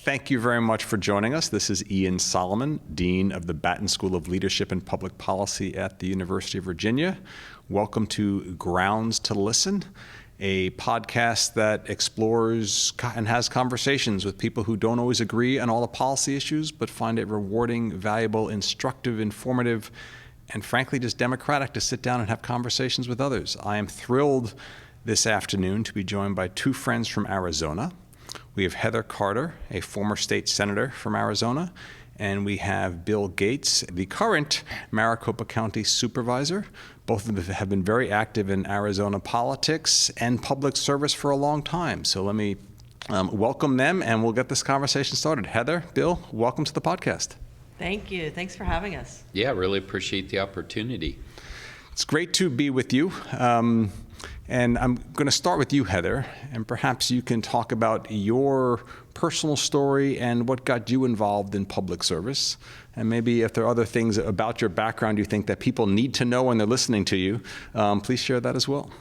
Thank you very much for joining us. This is Ian Solomon, Dean of the Batten School of Leadership and Public Policy at the University of Virginia. Welcome to Grounds to Listen, a podcast that explores and has conversations with people who don't always agree on all the policy issues, but find it rewarding, valuable, instructive, informative, and frankly just democratic to sit down and have conversations with others. I am thrilled this afternoon to be joined by two friends from Arizona. We have Heather Carter, a former state senator from Arizona, and we have Bill Gates, the current Maricopa County Supervisor. Both of them have been very active in Arizona politics and public service for a long time. So let me welcome them, and we'll get this conversation started. Heather, Bill, welcome to the podcast. Thank you. Thanks for having us. Yeah, really appreciate the opportunity. It's great to be with you. And I'm going to start with you, Heather, and perhaps you can talk about your personal story and what got you involved in public service. And maybe if there are other things about your background you think that people need to know when they're listening to you, please share that as well.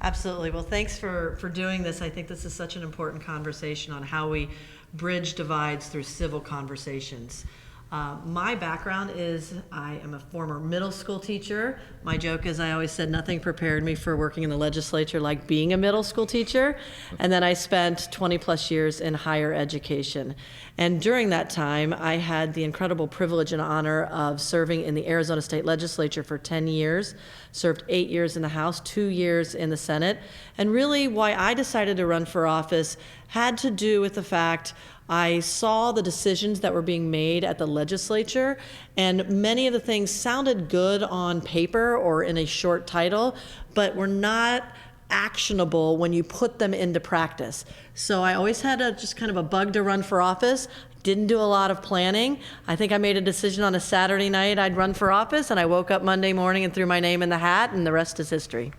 Absolutely. Well, thanks for doing this. I think this is such an important conversation on how we bridge divides through civil conversations. My background is I am a former middle school teacher. My joke is I always said nothing prepared me for working in the legislature like being a middle school teacher. And then I spent 20 plus years in higher education. And during that time, I had the incredible privilege and honor of serving in the Arizona State Legislature for 10 years, served 8 years in the House, 2 years in the Senate. And really why I decided to run for office had to do with the fact I saw the decisions that were being made at the legislature, and many of the things sounded good on paper or in a short title, but were not actionable when you put them into practice. So I always had just kind of a bug to run for office. Didn't do a lot of planning. I think I made a decision on a Saturday night I'd run for office, and I woke up Monday morning and threw my name in the hat, and the rest is history.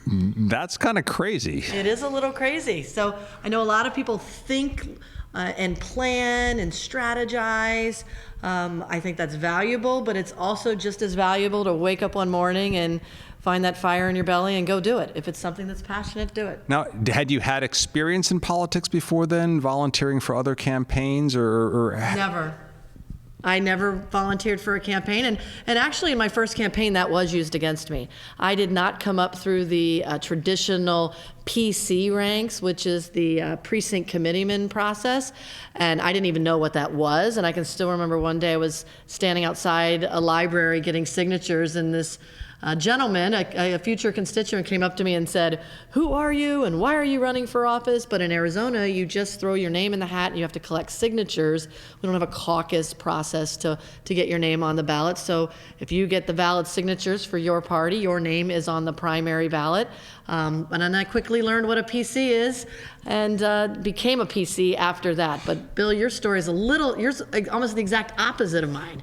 That's kind of crazy. It is a little crazy. So I know a lot of people think and plan and strategize. I think that's valuable, but it's also just as valuable to wake up one morning and find that fire in your belly and go do it. If it's something that's passionate, do it. Now, had you had experience in politics before then, volunteering for other campaigns or? Never. I never volunteered for a campaign, and actually in my first campaign that was used against me. I did not come up through the traditional PC ranks, which is the precinct committeeman process, and I didn't even know what that was. And I can still remember one day I was standing outside a library getting signatures, and this gentleman, a future constituent, came up to me and said, "Who are you and why are you running for office?" But in Arizona, you just throw your name in the hat and you have to collect signatures. We don't have a caucus process to get your name on the ballot. So if you get the valid signatures for your party, your name is on the primary ballot. And then I quickly learned what a PC is and became a PC after that. But Bill, your story is yours almost the exact opposite of mine.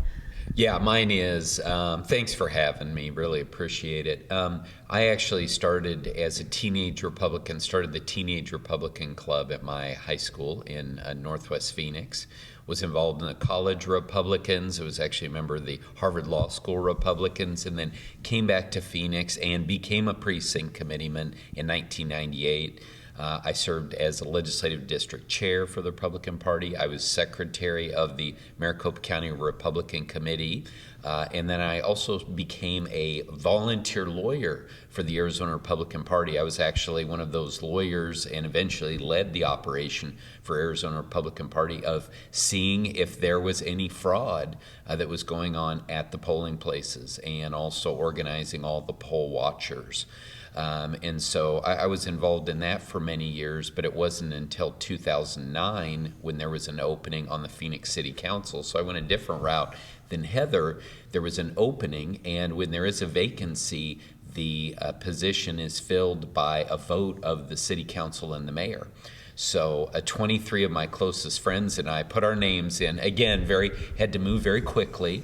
Yeah, mine is. Thanks for having me. Really appreciate it. I actually started as a teenage Republican, started the Teenage Republican Club at my high school in Northwest Phoenix. Was involved in the college Republicans. I was actually a member of the Harvard Law School Republicans, and then came back to Phoenix and became a precinct committeeman in 1998. I served as a legislative district chair for the Republican Party. I was secretary of the Maricopa County Republican Committee. And then I also became a volunteer lawyer for the Arizona Republican Party. I was actually one of those lawyers and eventually led the operation for Arizona Republican Party of seeing if there was any fraud that was going on at the polling places, and also organizing all the poll watchers. And so I was involved in that for many years, but it wasn't until 2009 when there was an opening on the Phoenix City Council. So I went a different route than Heather. There was an opening, and when there is a vacancy, the position is filled by a vote of the city council and the mayor. So 23 of my closest friends and I put our names in. Again, had to move very quickly.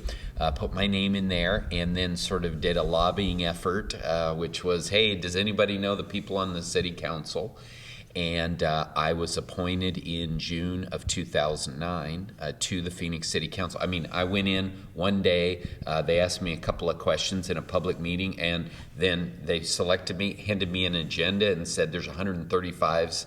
Put my name in there, and then sort of did a lobbying effort, which was, hey, does anybody know the people on the city council? And I was appointed in June of 2009 to the Phoenix City Council. I mean, I went in one day, they asked me a couple of questions in a public meeting, and then they selected me, handed me an agenda, and said there's 135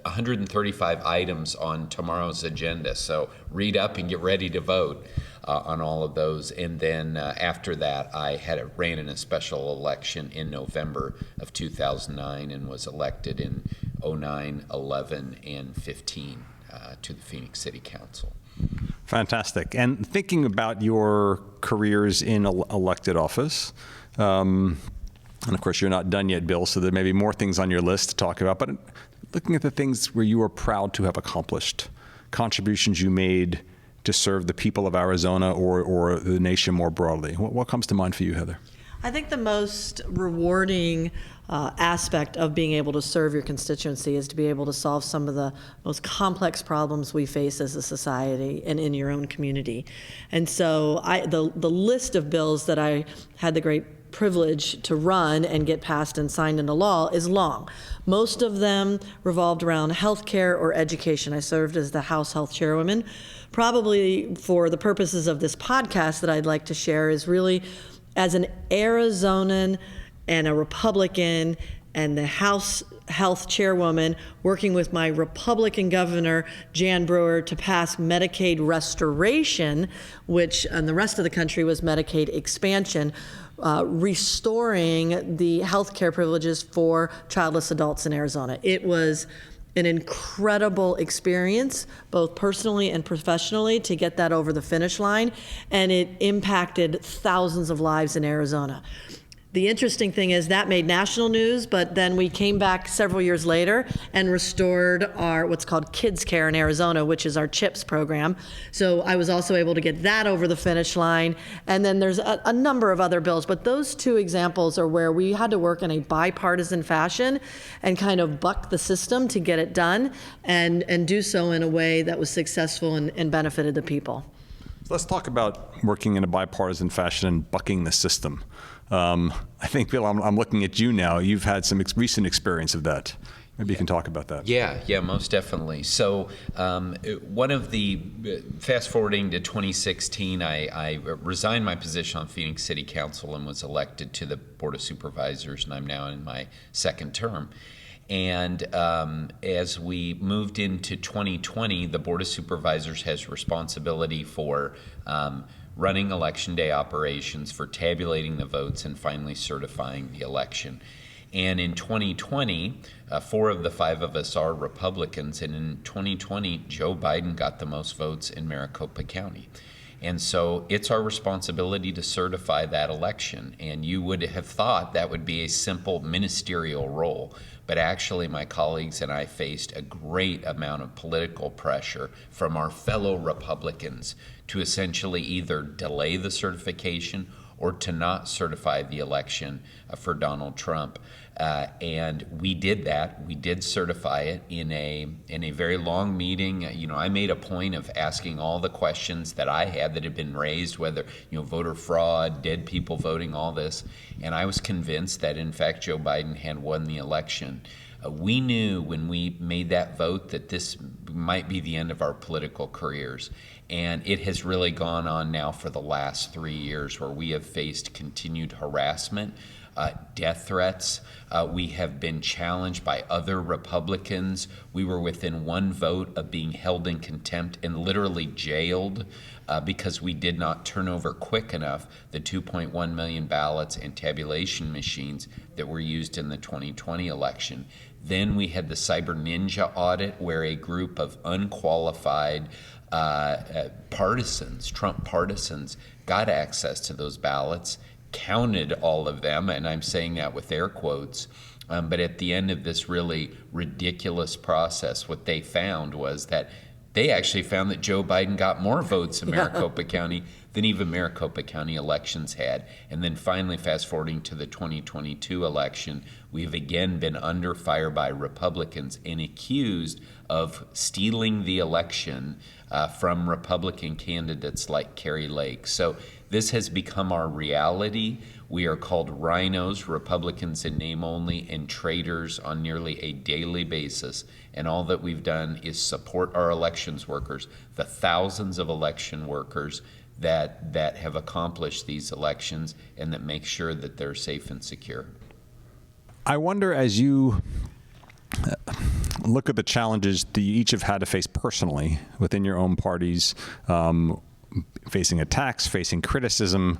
135 items on tomorrow's agenda. So read up and get ready to vote on all of those. And then after that, I ran in a special election in November of 2009 and was elected in 09, 11, and 15 to the Phoenix City Council. Fantastic. And thinking about your careers in elected office, and of course you're not done yet, Bill, so there may be more things on your list to talk about, but looking at the things where you are proud to have accomplished, contributions you made to serve the people of Arizona or the nation more broadly, what comes to mind for you, Heather? I think the most rewarding aspect of being able to serve your constituency is to be able to solve some of the most complex problems we face as a society and in your own community. And so the list of bills that I had the great privilege to run and get passed and signed into law is long. Most of them revolved around healthcare or education. I served as the House Health Chairwoman. Probably for the purposes of this podcast that I'd like to share is really as an Arizonan and a Republican and the House Health Chairwoman working with my Republican Governor, Jan Brewer, to pass Medicaid restoration, which in the rest of the country was Medicaid expansion, restoring the health care privileges for childless adults in Arizona. It was an incredible experience, both personally and professionally, to get that over the finish line, and it impacted thousands of lives in Arizona. The interesting thing is that made national news, but then we came back several years later and restored our what's called Kids Care in Arizona, which is our CHIPS program. So I was also able to get that over the finish line. And then there's a number of other bills, but those two examples are where we had to work in a bipartisan fashion and kind of buck the system to get it done and do so in a way that was successful and benefited the people. Let's talk about working in a bipartisan fashion and bucking the system. I think, Bill, I'm looking at you now. You've had some recent experience of that. Maybe you can talk about that. Yeah, most definitely. So one of the, fast forwarding to 2016, I resigned my position on Phoenix City Council and was elected to the Board of Supervisors, and I'm now in my second term. And as we moved into 2020, the Board of Supervisors has responsibility for running election day operations, for tabulating the votes, and finally certifying the election. And in 2020, 4 of the 5 of us are Republicans, and in 2020, Joe Biden got the most votes in Maricopa County. And so it's our responsibility to certify that election. And you would have thought that would be a simple ministerial role. But actually, my colleagues and I faced a great amount of political pressure from our fellow Republicans to essentially either delay the certification or to not certify the election for Donald Trump. And we did that. We did certify it in a very long meeting. You know, I made a point of asking all the questions that I had that had been raised, whether, voter fraud, dead people voting, all this. And I was convinced that, in fact, Joe Biden had won the election. We knew when we made that vote that this might be the end of our political careers. And it has really gone on now for the last 3 years, where we have faced continued harassment, death threats. We have been challenged by other Republicans. We were within 1 vote of being held in contempt and literally jailed because we did not turn over quick enough the 2.1 million ballots and tabulation machines that were used in the 2020 election. Then we had the Cyber Ninja audit, where a group of unqualified partisans, Trump partisans, got access to those ballots, counted all of them, and I'm saying that with air quotes, but at the end of this really ridiculous process, what they found was that they actually found that Joe Biden got more votes in Maricopa County than even Maricopa County elections had. And then finally, fast forwarding to the 2022 election, we've again been under fire by Republicans and accused of stealing the election from Republican candidates like Kari Lake. So this has become our reality. We are called rhinos, Republicans in name only, and traitors on nearly a daily basis. And all that we've done is support our elections workers, the thousands of election workers that have accomplished these elections and that make sure that they're safe and secure. I wonder, as you look at the challenges that you each have had to face personally within your own parties, facing attacks, facing criticism,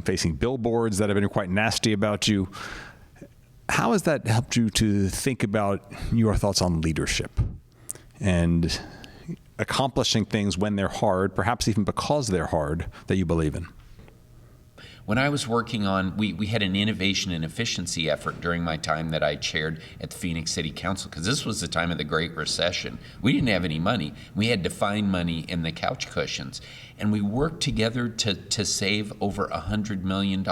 facing billboards that have been quite nasty about you, how has that helped you to think about your thoughts on leadership and accomplishing things when they're hard, perhaps even because they're hard, that you believe in? When I was working on, we had an innovation and efficiency effort during my time that I chaired at the Phoenix City Council, because this was the time of the Great Recession. We didn't have any money. We had to find money in the couch cushions. And we worked together to save over $100 million.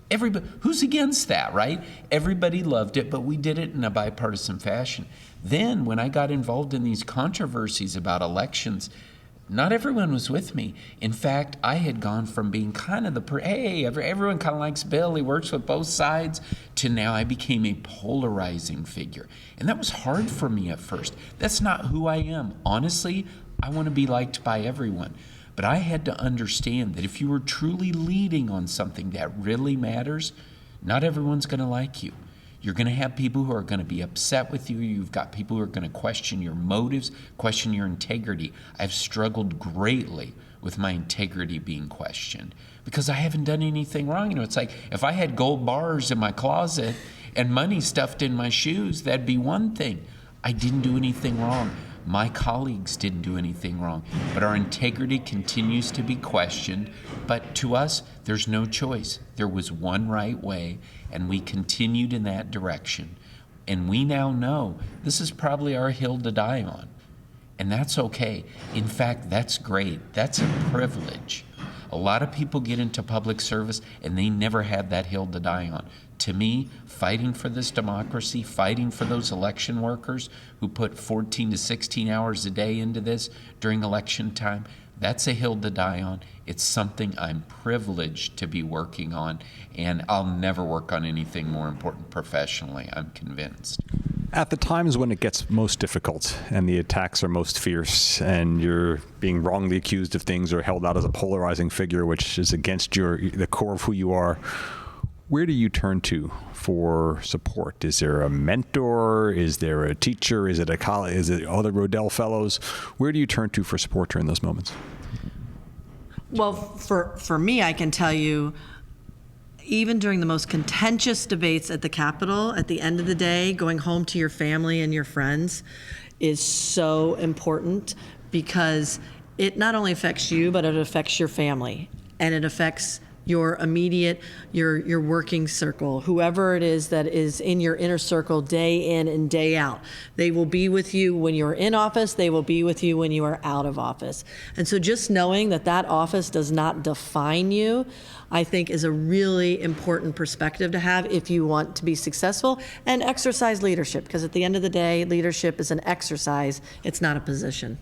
Everybody, who's against that, right? Everybody loved it, but we did it in a bipartisan fashion. Then when I got involved in these controversies about elections, not everyone was with me. In fact, I had gone from being kind of everyone kind of likes Bill, he works with both sides, to now I became a polarizing figure. And that was hard for me at first. That's not who I am. Honestly, I want to be liked by everyone. But I had to understand that if you were truly leading on something that really matters, not everyone's going to like you. You're going to have people who are going to be upset with you. You've got people who are going to question your motives, question your integrity. I've struggled greatly with my integrity being questioned because I haven't done anything wrong. It's like if I had gold bars in my closet and money stuffed in my shoes, that'd be one thing. I didn't do anything wrong. My colleagues didn't do anything wrong, but our integrity continues to be questioned. But to us, there's no choice. There was one right way, and we continued in that direction. And we now know this is probably our hill to die on. And that's okay. In fact, that's great. That's a privilege. A lot of people get into public service and they never had that hill to die on. To me, fighting for this democracy, fighting for those election workers who put 14 to 16 hours a day into this during election time, that's a hill to die on. It's something I'm privileged to be working on, and I'll never work on anything more important professionally, I'm convinced. At the times when it gets most difficult and the attacks are most fierce and you're being wrongly accused of things or held out as a polarizing figure which is against the core of who you are, where do you turn to for support? Is there a mentor? Is there a teacher? Is it a college? Is it other Rodel Fellows? Where do you turn to for support during those moments? Well, for me, I can tell you, even during the most contentious debates at the Capitol, at the end of the day, going home to your family and your friends is so important because it not only affects you, but it affects your family, and it affects your immediate, your working circle, whoever it is that is in your inner circle day in and day out. They will be with you when you're in office, they will be with you when you are out of office. And so just knowing that that office does not define you, I think is a really important perspective to have if you want to be successful and exercise leadership, because at the end of the day, leadership is an exercise, it's not a position.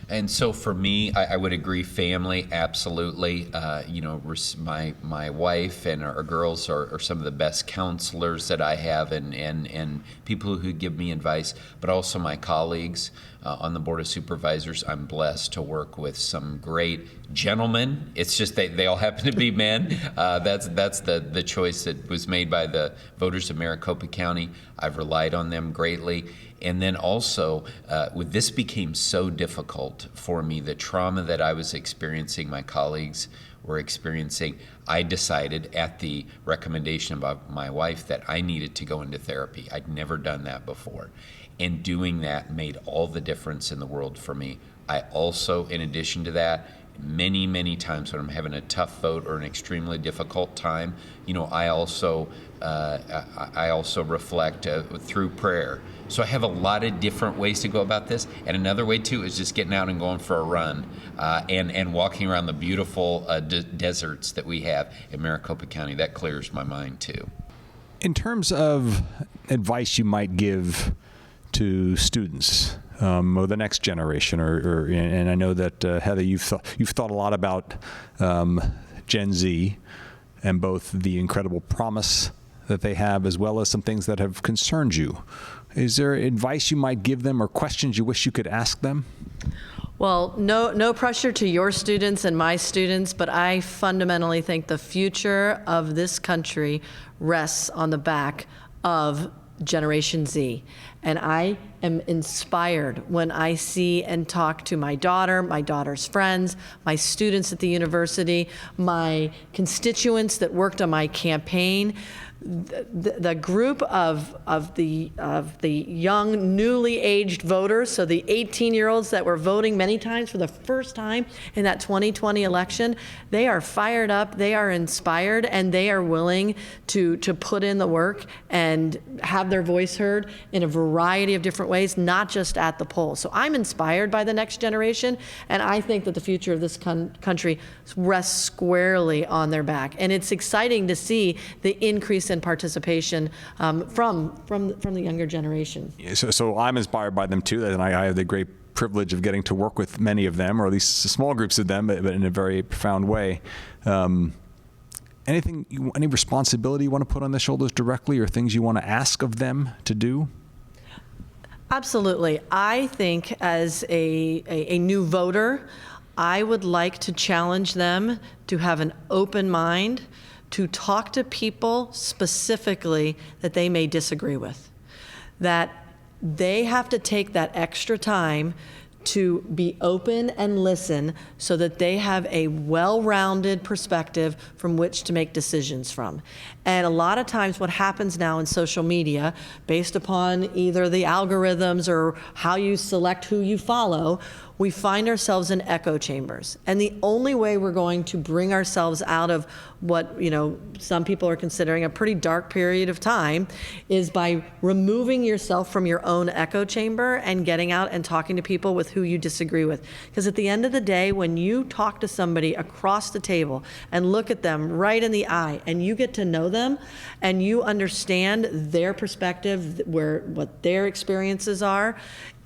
And so for me, I would agree, family, absolutely. My wife and our girls are some of the best counselors that I have and people who give me advice, but also my colleagues on the Board of Supervisors. I'm blessed to work with some great gentlemen. It's just they all happen to be men. That's the choice that was made by the voters of Maricopa County. I've relied on them greatly. And then also, when this became so difficult for me, the trauma that I was experiencing, my colleagues were experiencing, I decided at the recommendation of my wife that I needed to go into therapy. I'd never done that before. And doing that made all the difference in the world for me. I also, in addition to that, many times when I'm having a tough vote or an extremely difficult time, I also reflect through prayer. So I have a lot of different ways to go about this. And another way too is just getting out and going for a run and walking around the beautiful deserts that we have in Maricopa County. That clears my mind too. In terms of advice you might give to students or the next generation, and I know that Heather, you've thought a lot about Gen Z and both the incredible promise that they have as well as some things that have concerned you. Is there advice you might give them or questions you wish you could ask them? Well, no pressure to your students and my students, but I fundamentally think the future of this country rests on the back of Generation Z. And I am inspired when I see and talk to my daughter's friends, my students at the university, my constituents that worked on my campaign. The group of the young, newly aged voters, so the 18-year-olds that were voting many times for the first time in that 2020 election, they are fired up, they are inspired, and they are willing to put in the work and have their voice heard in a variety of different ways, not just at the polls. So I'm inspired by the next generation, and I think that the future of this country rests squarely on their back. And it's exciting to see the increase in participation from the younger generation. So I'm inspired by them too, and I have the great privilege of getting to work with many of them, or at least small groups of them, but in a very profound way. Any responsibility you want to put on their shoulders directly, or things you want to ask of them to do? Absolutely. I think as a new voter, I would like to challenge them to have an open mind, to talk to people specifically that they may disagree with, that they have to take that extra time to be open and listen so that they have a well-rounded perspective from which to make decisions from. And a lot of times what happens now in social media, based upon either the algorithms or how you select who you follow, we find ourselves in echo chambers. And the only way we're going to bring ourselves out of what, some people are considering a pretty dark period of time is by removing yourself from your own echo chamber and getting out and talking to people with who you disagree with. Because at the end of the day, when you talk to somebody across the table and look at them right in the eye and you get to know them and you understand their perspective, what their experiences are,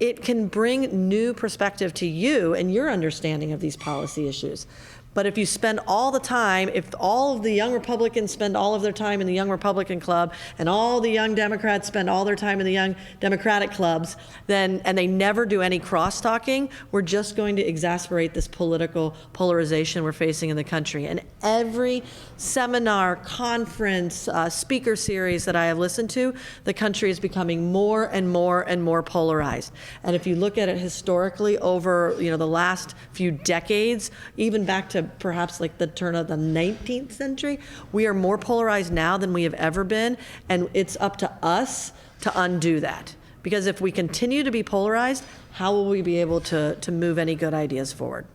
it can bring new perspective to you and your understanding of these policy issues. But if you spend all the time, if all of the young Republicans spend all of their time in the Young Republican Club and all the young Democrats spend all their time in the Young Democratic Clubs, and they never do any cross-talking, we're just going to exacerbate this political polarization we're facing in the country. And every seminar, conference, speaker series that I have listened to, the country is becoming more and more and more polarized. And if you look at it historically over the last few decades, even back to perhaps like the turn of the 19th century, we are more polarized now than we have ever been, and it's up to us to undo that. Because if we continue to be polarized, how will we be able to move any good ideas forward?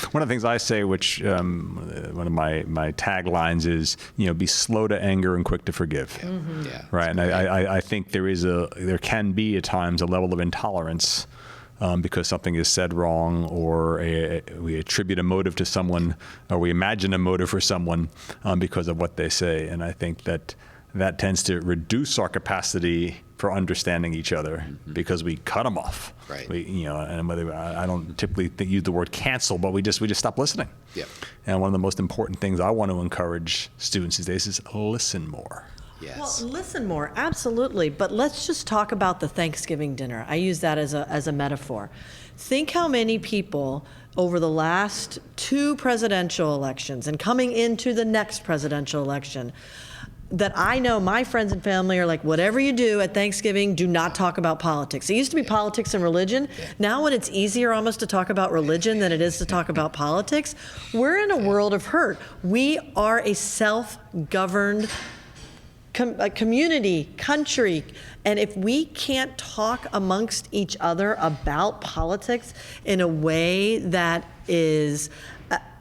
One of the things I say, which one of my taglines is, be slow to anger and quick to forgive. Yeah. Mm-hmm. Yeah. Right, and I think there can be at times a level of intolerance because something is said wrong, or we attribute a motive to someone, or we imagine a motive for someone because of what they say. And I think that tends to reduce our capacity for understanding each other because we cut them off. Right. And whether I don't typically use the word cancel, but we just stop listening. Yep. And one of the most important things I want to encourage students these days is listen more. Yes. Well, listen more, absolutely. But let's just talk about the Thanksgiving dinner. I use that as a metaphor. Think how many people over the last 2 presidential elections and coming into the next presidential election that I know my friends and family are like, whatever you do at Thanksgiving, do not talk about politics. It used to be politics and religion. Now when it's easier almost to talk about religion than it is to talk about politics, we're in a world of hurt. We are a self-governed community, country, and if we can't talk amongst each other about politics in a way that is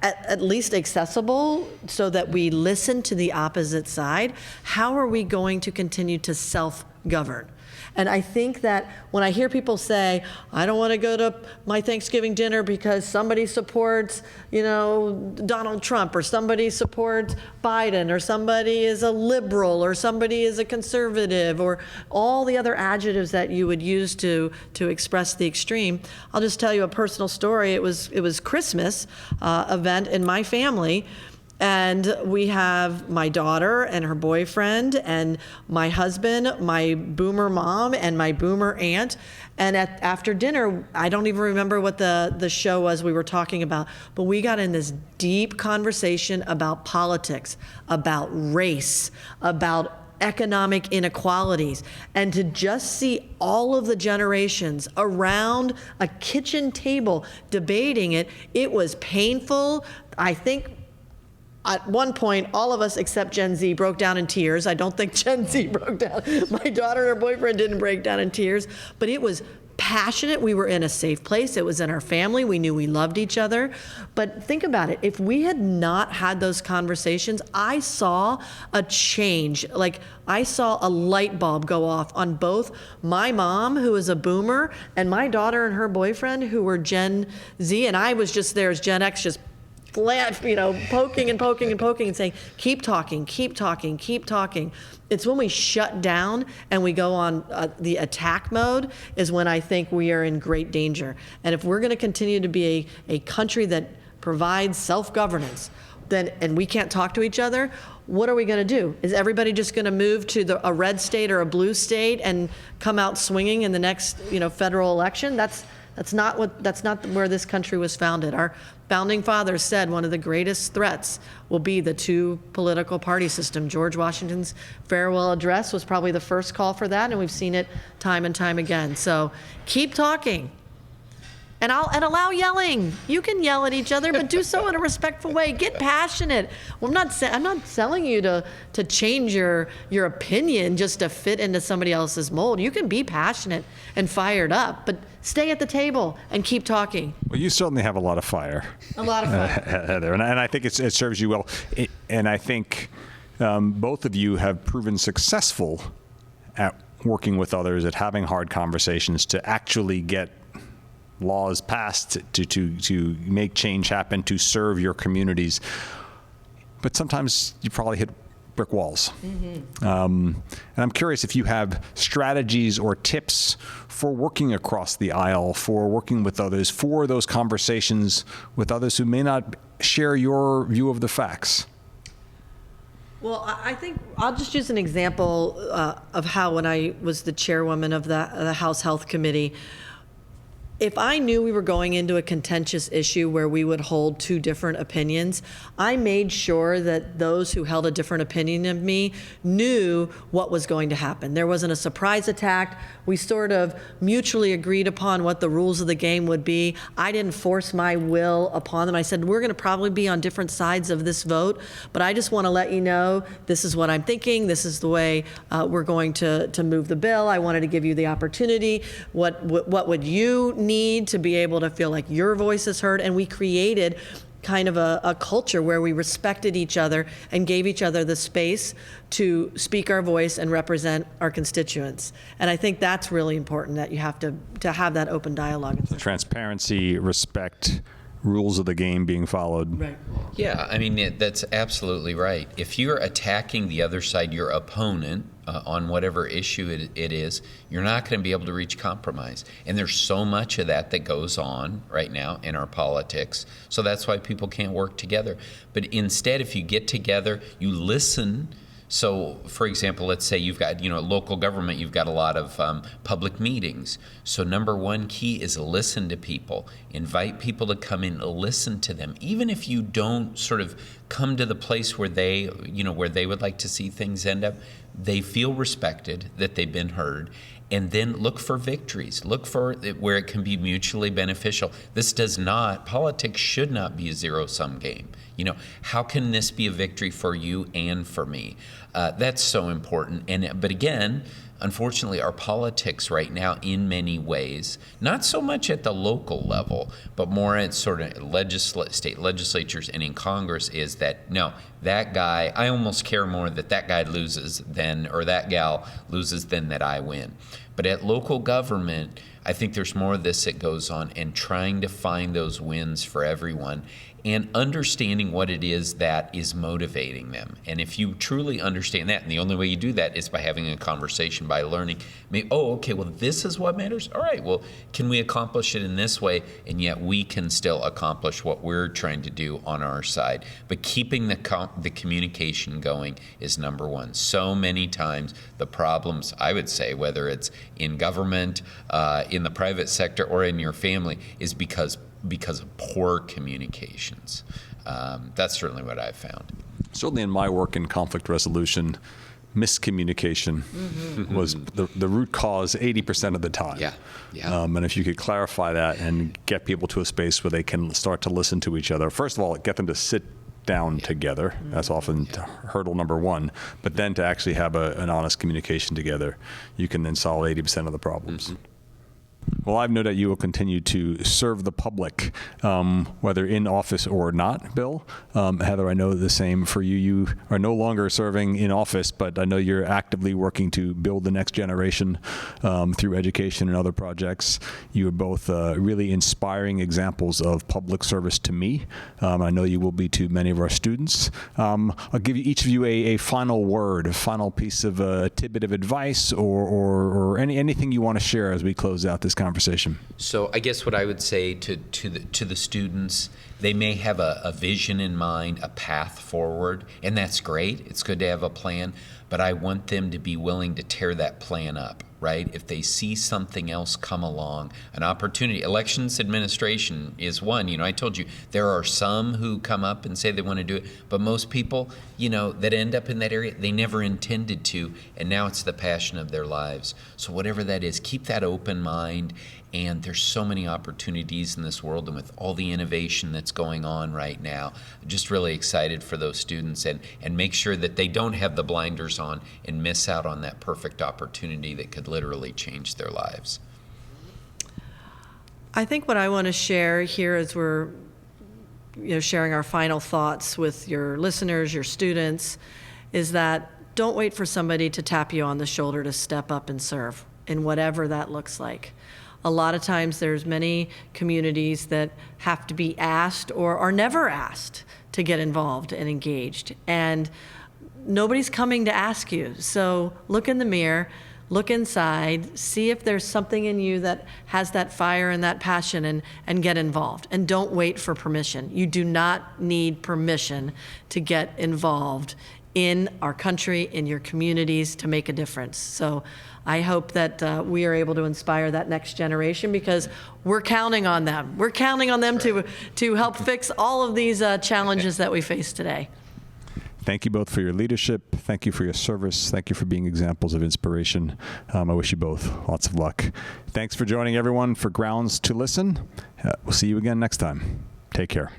at least accessible so that we listen to the opposite side, how are we going to continue to self-govern? And I think that when I hear people say, I don't want to go to my Thanksgiving dinner because somebody supports, Donald Trump, or somebody supports Biden, or somebody is a liberal, or somebody is a conservative, or all the other adjectives that you would use to express the extreme, I'll just tell you a personal story. It was Christmas event in my family. And we have my daughter and her boyfriend and my husband, my boomer mom and my boomer aunt. And after dinner, I don't even remember what the show was we were talking about, but we got in this deep conversation about politics, about race, about economic inequalities. And to just see all of the generations around a kitchen table debating it, it was painful. I think at one point, all of us except Gen Z broke down in tears. I don't think Gen Z broke down. My daughter and her boyfriend didn't break down in tears, but it was passionate. We were in a safe place. It was in our family. We knew we loved each other. But think about it. If we had not had those conversations, I saw a change. Like, I saw a light bulb go off on both my mom, who is a boomer, and my daughter and her boyfriend, who were Gen Z. And I was just there as Gen X, just poking and poking and poking and saying, keep talking, keep talking, keep talking. It's when we shut down and we go on the attack mode is when I think we are in great danger. And if we're going to continue to be a country that provides self-governance, then, and we can't talk to each other, what are we going to do? Is everybody just going to move to a red state or a blue state and come out swinging in the next, federal election? That's not where this country was founded. Our founding fathers said one of the greatest threats will be the two political party system. George Washington's farewell address was probably the first call for that, and we've seen it time and time again. So keep talking. And allow yelling. You can yell at each other, but do so in a respectful way. Get passionate. Well, I'm not selling you to change your opinion just to fit into somebody else's mold. You can be passionate and fired up, but stay at the table and keep talking. Well, you certainly have a lot of fire. A lot of fire. Heather, and I think it serves you well. And I think both of you have proven successful at working with others, at having hard conversations to actually get laws passed to make change happen, to serve your communities. But sometimes you probably hit brick walls. Mm-hmm. And I'm curious if you have strategies or tips for working across the aisle, for working with others, for those conversations with others who may not share your view of the facts. Well, I think I'll just use an example of how when I was the chairwoman of the House Health Committee, if I knew we were going into a contentious issue where we would hold two different opinions, I made sure that those who held a different opinion of me knew what was going to happen. There wasn't a surprise attack. We sort of mutually agreed upon what the rules of the game would be. I didn't force my will upon them. I said, we're going to probably be on different sides of this vote, but I just want to let you know this is what I'm thinking. This is the way we're going to move the bill. I wanted to give you the opportunity. What would you need to be able to feel like your voice is heard? And we created kind of a culture where we respected each other and gave each other the space to speak our voice and represent our constituents. And I think that's really important, that you have to have that open dialogue. Transparency, respect, rules of the game being followed. Right. Yeah, I mean, that's absolutely right. If you're attacking the other side, your opponent, on whatever issue it is, you're not going to be able to reach compromise. And there's so much of that goes on right now in our politics. So that's why people can't work together. But instead, if you get together, you listen. So, for example, let's say you've got, local government, you've got a lot of public meetings. So number one key is listen to people. Invite people to come in, listen to them. Even if you don't sort of come to the place where they would like to see things end up, they feel respected, that they've been heard. And then look for victories. Look for where it can be mutually beneficial. Politics should not be a zero-sum game. How can this be a victory for you and for me? That's so important. But again, unfortunately, our politics right now, in many ways, not so much at the local level, but more at sort of state legislatures and in Congress, is that, no, that guy, I almost care more that guy loses or that gal loses than that I win. But at local government, I think there's more of this that goes on, and trying to find those wins for everyone and understanding what it is that is motivating them. And if you truly understand that, and the only way you do that is by having a conversation, by learning, okay, well, this is what matters. All right, well, can we accomplish it in this way? And yet we can still accomplish what we're trying to do on our side. But keeping the communication going is number one. So many times the problems, I would say, whether it's in government, in the private sector, or in your family, is because of poor communications. That's certainly what I've found. Certainly in my work in conflict resolution, miscommunication was the root cause 80% of the time. Yeah, yeah. And if you could clarify that and get people to a space where they can start to listen to each other, first of all, get them to sit down together. That's often hurdle number one. But then to actually have an honest communication together, you can then solve 80% of the problems. Well, I've known that you will continue to serve the public, whether in office or not, Bill. Heather, I know the same for you. You are no longer serving in office, but I know you're actively working to build the next generation through education and other projects. You are both really inspiring examples of public service to me. I know you will be to many of our students. I'll give you, each of you a final word, a final piece of tidbit of advice or anything you want to share as we close out this conversation. So I guess what I would say to the students, they may have a vision in mind, a path forward, and that's great. It's good to have a plan, but I want them to be willing to tear that plan up, right? If they see something else come along, an opportunity. Elections administration is one. I told you there are some who come up and say they want to do it, but most people, that end up in that area, they never intended to, and now it's the passion of their lives. So whatever that is, keep that open mind. And there's so many opportunities in this world, and with all the innovation that's going on right now, just really excited for those students, and make sure that they don't have the blinders on and miss out on that perfect opportunity that could literally change their lives. I think what I want to share here as we're sharing our final thoughts with your listeners, your students, is that don't wait for somebody to tap you on the shoulder to step up and serve in whatever that looks like. A lot of times there's many communities that have to be asked or are never asked to get involved and engaged. And nobody's coming to ask you. So look in the mirror, look inside, see if there's something in you that has that fire and that passion, and get involved. And don't wait for permission. You do not need permission to get involved in our country, in your communities, to make a difference. So I hope that we are able to inspire that next generation, because we're counting on them. We're counting on them to help fix all of these challenges that we face today. Thank you both for your leadership. Thank you for your service. Thank you for being examples of inspiration. I wish you both lots of luck. Thanks for joining everyone for Grounds to Listen. We'll see you again next time. Take care.